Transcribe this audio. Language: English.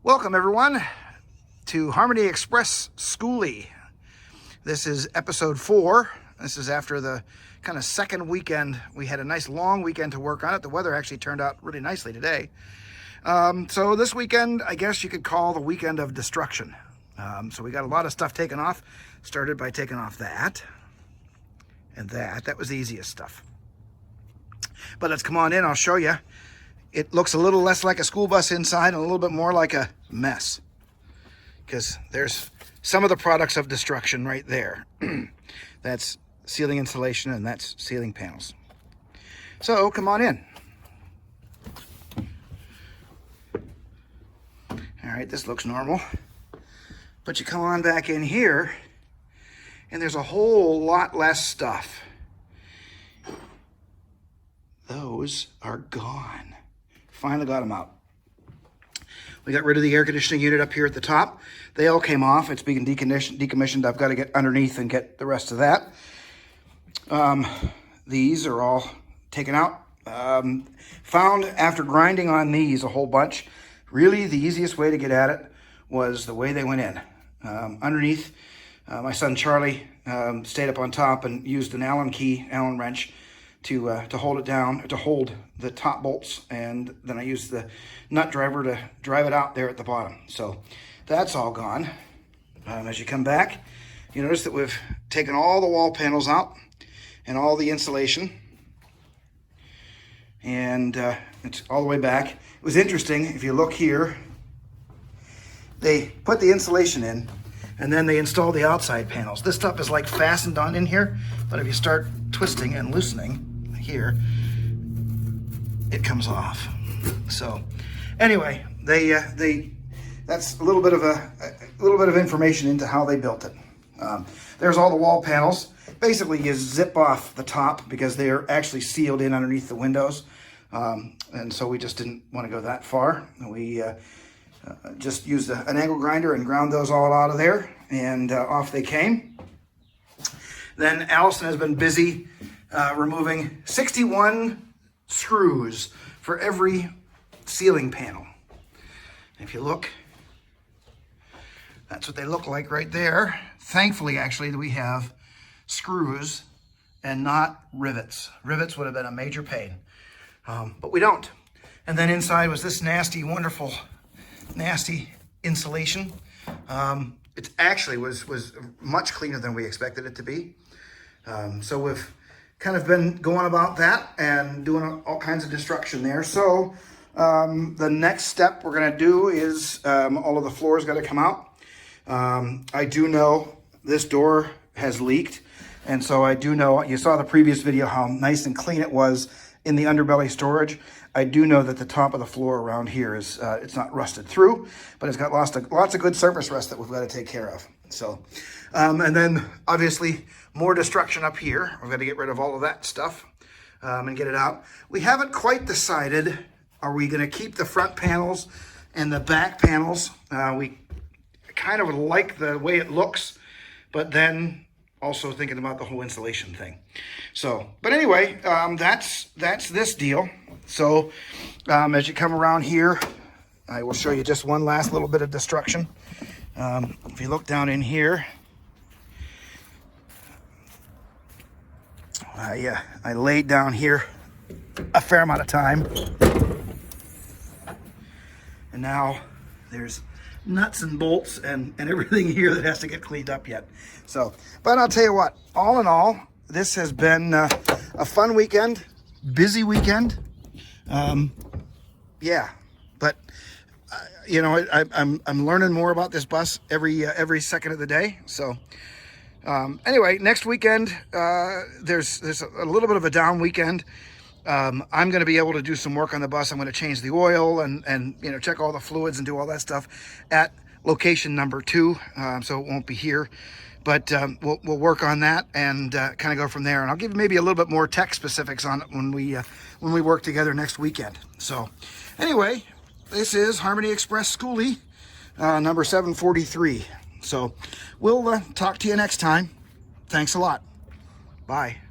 Welcome everyone to Express.Skoolie. This is episode 4. This is after the kind of second weekend. We had a nice long weekend to work on it. The weather actually turned out really nicely today. So this weekend, I guess you could call the weekend of destruction. So we got a lot of stuff taken off. Started by taking off that and that. That was the easiest stuff. But let's come on in, I'll show you. It looks a little less like a school bus inside and a little bit more like a mess, because there's some of the products of destruction right there. That's ceiling insulation and that's ceiling panels. So come on in. All right, this looks normal. But you come on back in here and there's a whole lot less stuff. Those are gone. Finally got them out. We got rid of the air conditioning unit up here at the top. They all came off. It's being decommissioned. I've got to get underneath and get the rest of that. These are all taken out. Found after grinding on these a whole bunch, really the easiest way to get at it was the way they went in. Underneath, my son Charlie stayed up on top and used an Allen wrench to hold it down, to hold the top bolts, and then I used the nut driver to drive it out there at the bottom. So that's all gone. As you come back, you notice that we've taken all the wall panels out and all the insulation, and it's all the way back. It was interesting, if you look here, they put the insulation in and then they installed the outside panels. This stuff is like fastened on in here, but if you start twisting and loosening here, it comes off. So anyway, that's a little bit of information into how they built it. There's all the wall panels. Basically, you zip off the top because they're actually sealed in underneath the windows, and so we just didn't want to go that far. We just used an angle grinder and ground those all out of there, and off they came. Then Allison has been busy removing 61 screws for every ceiling panel. If you look, that's what they look like right there. Thankfully, actually, we have screws and not rivets. Rivets would have been a major pain, but we don't. And then inside was this nasty, wonderful, nasty insulation. It actually was much cleaner than we expected it to be. So we've kind of been going about that and doing all kinds of destruction there. So the next step we're going to do is all of the floors got to come out. I do know this door has leaked, and so I do know, you saw the previous video how nice and clean it was in the underbelly storage. I do know that the top of the floor around here is it's not rusted through, but it's got lots of good surface rust that we've got to take care of. So and then obviously more destruction up here. We've got to get rid of all of that stuff and get it out. We haven't quite decided, are we going to keep the front panels and the back panels? We kind of like the way it looks, but then also thinking about the whole insulation thing. So, but anyway, that's this deal. So as you come around here, I will show you just one last little bit of destruction. If you look down in here, I laid down here a fair amount of time, and now there's nuts and bolts and everything here that has to get cleaned up yet. So, but I'll tell you what, all in all, this has been a fun weekend, busy weekend. Yeah, but you know, I'm learning more about this bus every second of the day. So anyway, next weekend there's a little bit of a down weekend. I'm going to be able to do some work on the bus. I'm going to change the oil and you know, check all the fluids and do all that stuff at location number 2. So it won't be here, but we'll work on that and kind of go from there. And I'll give you maybe a little bit more tech specifics on it when we work together next weekend. So anyway, this is Express.Skoolie, number 743. So we'll talk to you next time. Thanks a lot. Bye.